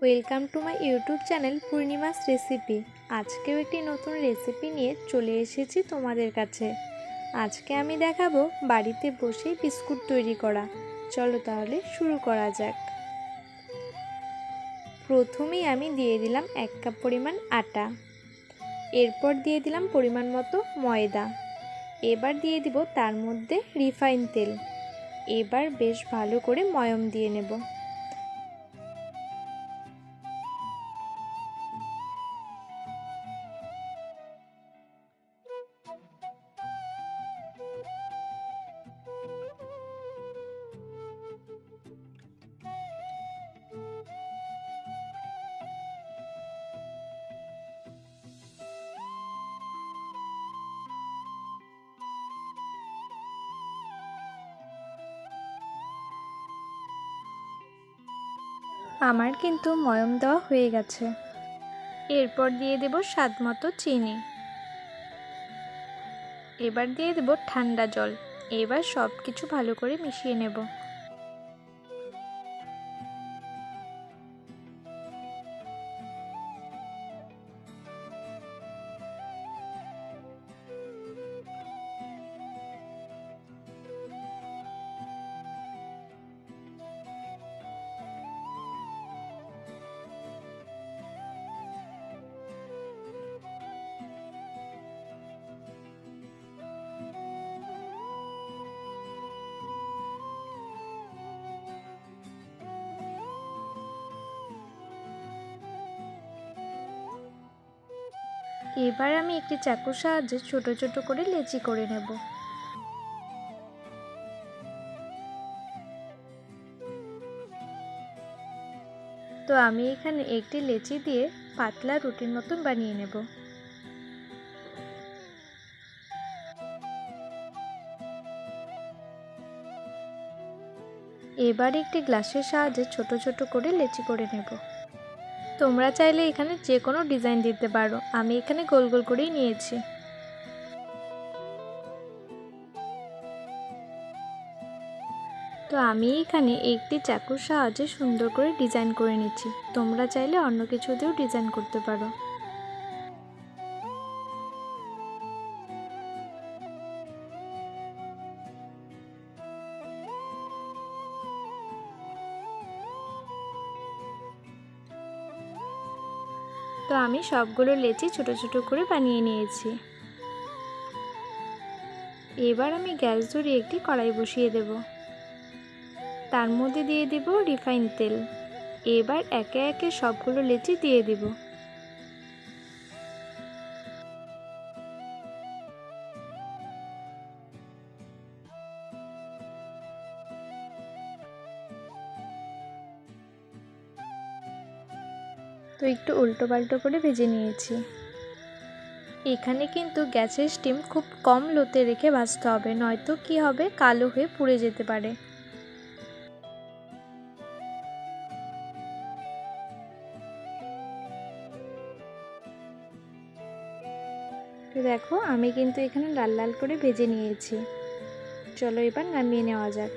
Welcome to my YouTube channel Purnima's recipe. আজকেও একটি নতুন রেসিপি নিয়ে চলে এসেছি তোমাদের কাছে। আজকে আমি দেখাবো বাড়িতে বসেই বিস্কুট তৈরি করা। চলো তাহলে শুরু করা যাক। প্রথমেই আমি দিয়ে দিলাম 1 কাপ পরিমাণ আটা, এরপর দিয়ে দিলাম পরিমাণ মতো ময়দা, এবার দিয়ে দিব তার মধ্যে রিফাইন তেল। এবার বেশ ভালো করে ময়ম দিয়ে নেব। আমার কিন্তু ময়ম দেওয়া হয়ে গেছে। এরপর দিয়ে দেব স্বাদ মতো চিনি, এবার দিয়ে দেব ঠান্ডা জল। এবার সব কিছু ভালো করে মিশিয়ে নেব। এবার আমি একটি চাকুর সাহায্যে ছোট ছোট করে লেচি করে নেব। তো আমি এখানে একটি লেচি দিয়ে পাতলা রুটির মতন বানিয়ে নেব। এবার একটি গ্লাসের সাহায্যে ছোট ছোট করে লেচি করে নেব। তোমরা চাইলে এখানে যে কোনো ডিজাইন দিতে পারো, আমি এখানে গোল গোল করেই নিয়েছি। তো আমি এখানে একটি চাকুর সাহায্যে সুন্দর করে ডিজাইন করে নিচ্ছি। তোমরা চাইলে অন্য কিছু দিয়েও ডিজাইন করতে পারো। তো আমি সবগুলো লেচি ছোট ছোট করে বানিয়ে নিয়েছি। এবার আমি গ্যাস ধরিয়ে একটি কড়াই বসিয়ে দেব। তার মধ্যে দিয়ে দেব রিফাইন তেল। এবার একে একে সবগুলো লেচি দিয়ে দেব। তো একটু উল্টো পাল্টো করে ভেজে নিয়েছি। এখানে কিন্তু গ্যাসের স্টিম খুব কম লোতে রেখে ভাজতে হবে, নয়তো কি হবে, কালো হয়ে পুড়ে যেতে পারে। তো দেখো আমি কিন্তু এখানে লাল লাল করে ভেজে নিয়েছি। চলো এবার নামিয়ে নেওয়া যাক।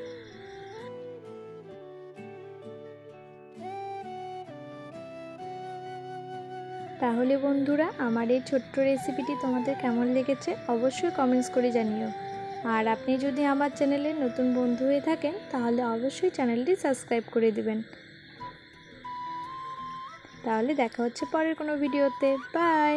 তাহলে বন্ধুরা, আমার এই ছোট্ট রেসিপিটি তোমাদের কেমন লেগেছে অবশ্যই কমেন্টস করে জানিও। আর আপনি যদি আমার চ্যানেলের নতুন বন্ধু হয়ে থাকেন তাহলে অবশ্যই চ্যানেলটি সাবস্ক্রাইব করে দেবেন। তাহলে দেখা হচ্ছে পরের কোনো ভিডিওতে। বাই।